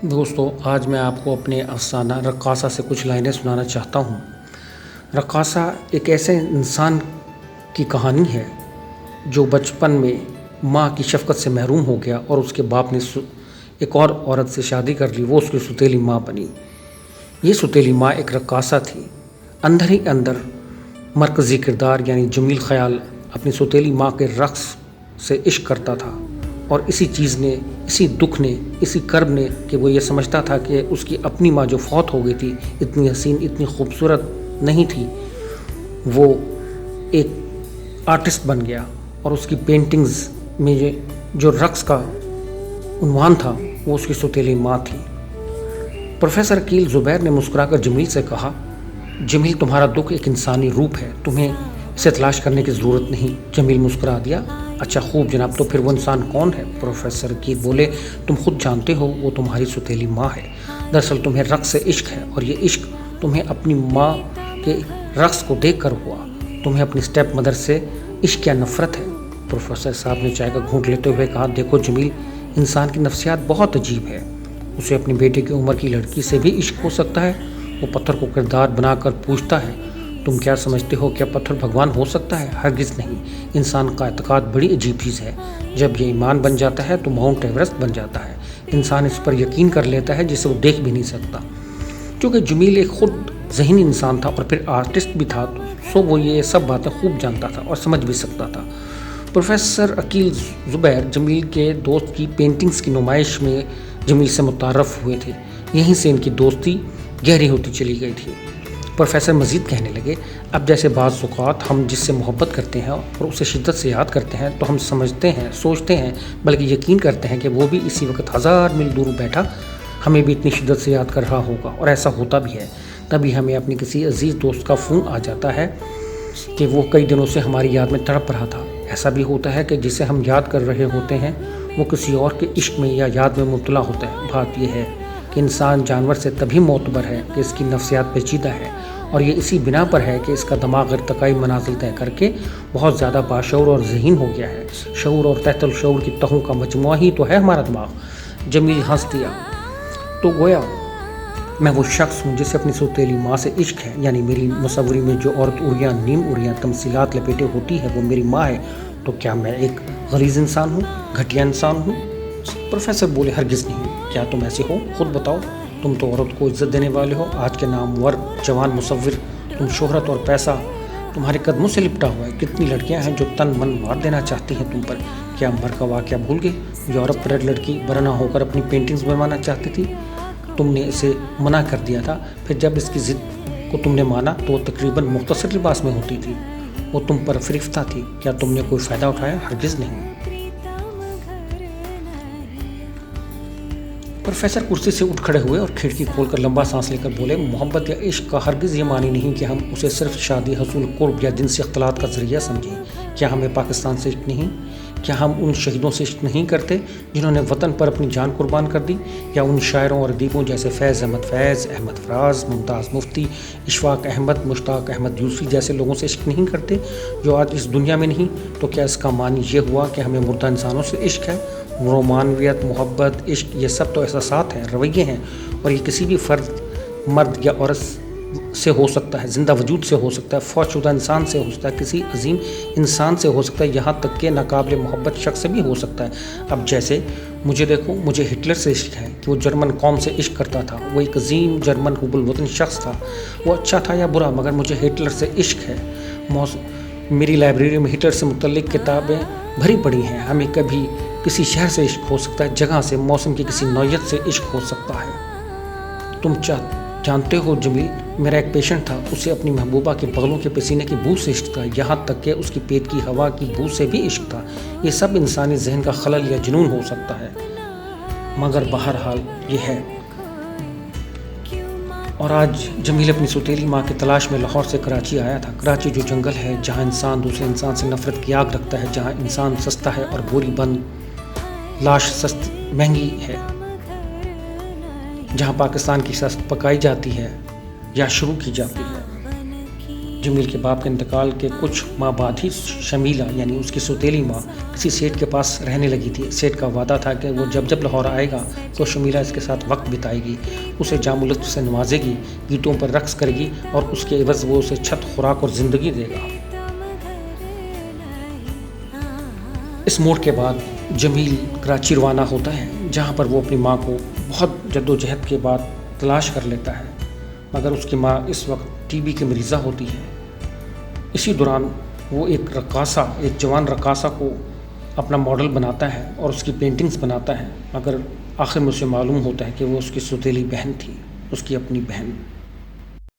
دوستو آج میں آپ کو اپنے افسانہ رقاصہ سے کچھ لائنیں سنانا چاہتا ہوں۔ رقاصہ ایک ایسے انسان کی کہانی ہے جو بچپن میں ماں کی شفقت سے محروم ہو گیا اور اس کے باپ نے ایک اور عورت سے شادی کر لی، وہ اس کی ستیلی ماں بنی۔ یہ ستیلی ماں ایک رقاصہ تھی۔ اندر ہی اندر مرکزی کردار یعنی جمیل خیال اپنی ستیلی ماں کے رقص سے عشق کرتا تھا، اور اسی چیز نے، اسی دکھ نے، اسی کرب نے کہ وہ یہ سمجھتا تھا کہ اس کی اپنی ماں جو فوت ہو گئی تھی اتنی حسین، اتنی خوبصورت نہیں تھی۔ وہ ایک آرٹسٹ بن گیا اور اس کی پینٹنگز میں جو رقص کا عنوان تھا وہ اس کی ستیلی ماں تھی۔ پروفیسر عقیل زبیر نے مسکرا کر جمیل سے کہا، جمیل تمہارا دکھ ایک انسانی روپ ہے، تمہیں اسے تلاش کرنے کی ضرورت نہیں۔ جمیل مسکرا دیا، اچھا خوب جناب، تو پھر وہ انسان کون ہے؟ پروفیسر عقیل بولے، تم خود جانتے ہو، وہ تمہاری ستیلی ماں ہے۔ دراصل تمہیں رقص سے عشق ہے، اور یہ عشق تمہیں اپنی ماں کے رقص کو دیکھ کر ہوا۔ تمہیں اپنی اسٹیپ مدر سے عشق یا نفرت ہے؟ پروفیسر صاحب نے چائے کا گھونٹ لیتے ہوئے کہا، دیکھو جمیل، انسان کی نفسیات بہت عجیب ہے۔ اسے اپنی بیٹے کی عمر کی لڑکی سے بھی عشق ہو سکتا ہے۔ وہ پتھر کو کردار بنا کر پوچھتا ہے، تم کیا سمجھتے ہو کیا پتھر بھگوان ہو سکتا ہے؟ ہرگز نہیں۔ انسان کا اعتقاد بڑی عجیب چیز ہے، جب یہ ایمان بن جاتا ہے تو ماؤنٹ ایورسٹ بن جاتا ہے۔ انسان اس پر یقین کر لیتا ہے جسے وہ دیکھ بھی نہیں سکتا۔ چونکہ جمیل ایک خود ذہنی انسان تھا اور پھر آرٹسٹ بھی تھا، سو وہ یہ سب باتیں خوب جانتا تھا اور سمجھ بھی سکتا تھا۔ پروفیسر عقیل زبیر جمیل کے دوست کی پینٹنگز کی نمائش میں جمیل سے متعارف ہوئے تھے، یہیں سے ان کی دوستی گہری ہوتی چلی گئی تھی۔ پروفیسر مزید کہنے لگے، اب جیسے بعض اوقات ہم جس سے محبت کرتے ہیں اور اسے شدت سے یاد کرتے ہیں تو ہم سمجھتے ہیں، سوچتے ہیں، بلکہ یقین کرتے ہیں کہ وہ بھی اسی وقت 1000 میل دور بیٹھا ہمیں بھی اتنی شدت سے یاد کر رہا ہوگا، اور ایسا ہوتا بھی ہے۔ تبھی ہمیں اپنے کسی عزیز دوست کا فون آ جاتا ہے کہ وہ کئی دنوں سے ہماری یاد میں تڑپ رہا تھا۔ ایسا بھی ہوتا ہے کہ جسے ہم یاد کر رہے ہوتے ہیں وہ کسی اور کے عشق میں یا یاد میں مبتلا ہوتا ہے۔ بات یہ ہے کہ انسان جانور سے تبھی معتبر ہے کہ اس کی نفسیات پیچیدہ ہے، اور یہ اسی بنا پر ہے کہ اس کا دماغ ارتقائی منازل طے کر کے بہت زیادہ باشعور اور ذہین ہو گیا ہے۔ شعور اور تحت الشعور کی تہوں کا مجموعہ ہی تو ہے ہمارا دماغ۔ جمیل ہنس دیا، تو گویا میں وہ شخص ہوں جسے اپنی ستیلی ماں سے عشق ہے، یعنی میری مصوری میں جو عورت اڑیاں نیم اڑیاں تمثیلات لپیٹے ہوتی ہے وہ میری ماں ہے، تو کیا میں ایک غلیظ انسان ہوں، گھٹیا انسان ہوں؟ پروفیسر بولے، ہرگز نہیں۔ کیا تم ایسے ہو؟ خود بتاؤ، تم تو عورت کو عزت دینے والے ہو، آج کے نامور جوان مصور، تم شہرت اور پیسہ تمہارے قدموں سے لپٹا ہوا ہے۔ کتنی لڑکیاں ہیں جو تن من مار دینا چاہتی ہیں تم پر۔ کیا عمر کا واقعہ بھول گئے؟ یورپ پر لڑکی برہنہ ہو کر اپنی پینٹنگز بنوانا چاہتی تھی، تم نے اسے منع کر دیا تھا، پھر جب اس کی ضد کو تم نے مانا تو وہ تقریباً مختصر لباس میں ہوتی تھی، وہ تم پر فریفتہ تھی۔ کیا تم نے کوئی فائدہ اٹھایا؟ ہرگز نہیں۔ پروفیسر کرسی سے اٹھ کھڑے ہوئے اور کھڑکی کھول کر لمبا سانس لے کر بولے، محبت یا عشق کا ہرگز یہ معنی نہیں کہ ہم اسے صرف شادی، حصول قرب یا جنسی اختلاط کا ذریعہ سمجھیں۔ کیا ہمیں پاکستان سے عشق نہیں؟ کیا ہم ان شہیدوں سے عشق نہیں کرتے جنہوں نے وطن پر اپنی جان قربان کر دی؟ یا ان شاعروں اور ادیبوں جیسے فیض احمد فیض، احمد فراز، ممتاز مفتی، اشفاق احمد، مشتاق احمد یوسفی جیسے لوگوں سے عشق نہیں کرتے جو آج اس دنیا میں نہیں؟ تو کیا اس کا معنی یہ ہوا کہ ہمیں مردہ انسانوں سے عشق ہے؟ رومانویت، محبت، عشق، یہ سب تو احساسات ہیں، رویے ہیں، اور یہ کسی بھی فرد، مرد یا عورت سے ہو سکتا ہے، زندہ وجود سے ہو سکتا ہے، فوت شدہ انسان سے ہو سکتا ہے، کسی عظیم انسان سے ہو سکتا ہے، یہاں تک کہ ناقابل محبت شخص سے بھی ہو سکتا ہے۔ اب جیسے مجھے دیکھو، مجھے ہٹلر سے عشق ہے کہ وہ جرمن قوم سے عشق کرتا تھا، وہ ایک عظیم جرمن حب الوطن شخص تھا، وہ اچھا تھا یا برا، مگر مجھے ہٹلر سے عشق ہے۔ میری لائبریری میں ہٹلر سے متعلق کتابیں بھری پڑی ہیں۔ ہمیں کبھی کسی شہر سے عشق ہو سکتا ہے، جگہ سے، موسم کی کسی نوعیت سے عشق ہو سکتا ہے۔ تم جانتے ہو جمیل، میرا ایک پیشنٹ تھا، اسے اپنی محبوبہ کے بغلوں کے پسینے کی بو سے عشق تھا، یہاں تک کہ اس کی پیٹ کی ہوا کی بو سے بھی عشق تھا۔ یہ سب انسانی ذہن کا خلل یا جنون ہو سکتا ہے، مگر بہرحال یہ ہے۔ اور آج جمیل اپنی ستیلی ماں کی تلاش میں لاہور سے کراچی آیا تھا۔ کراچی جو جنگل ہے جہاں انسان دوسرے انسان سے نفرت کی آگ رکھتا ہے، جہاں انسان سستا ہے اور بوری بند لاش مہنگی ہے، جہاں پاکستان کی سست پکائی جاتی ہے یا شروع کی جاتی ہے۔ جمیل کے باپ کے انتقال کے کچھ ماہ بعد ہی شمیلہ یعنی اس کی سوتیلی ماں کسی سیٹھ کے پاس رہنے لگی تھی۔ سیٹھ کا وعدہ تھا کہ وہ جب جب لاہور آئے گا تو شمیلہ اس کے ساتھ وقت بتائے گی، اسے جام لطف سے نوازے گی، گیتوں پر رقص کرے گی اور اس کے عوض وہ اسے چھت، خوراک اور زندگی دے گا۔ اس موڑ کے بعد جمیل کراچی روانہ ہوتا ہے، جہاں پر وہ اپنی ماں کو بہت جدوجہد کے بعد تلاش کر لیتا ہے، مگر اس کی ماں اس وقت ٹی بی کی مریضہ ہوتی ہے۔ اسی دوران وہ ایک جوان رقاصہ کو اپنا ماڈل بناتا ہے اور اس کی پینٹنگز بناتا ہے، مگر آخر میں اسے معلوم ہوتا ہے کہ وہ اس کی سوتیلی بہن تھی، اس کی اپنی بہن۔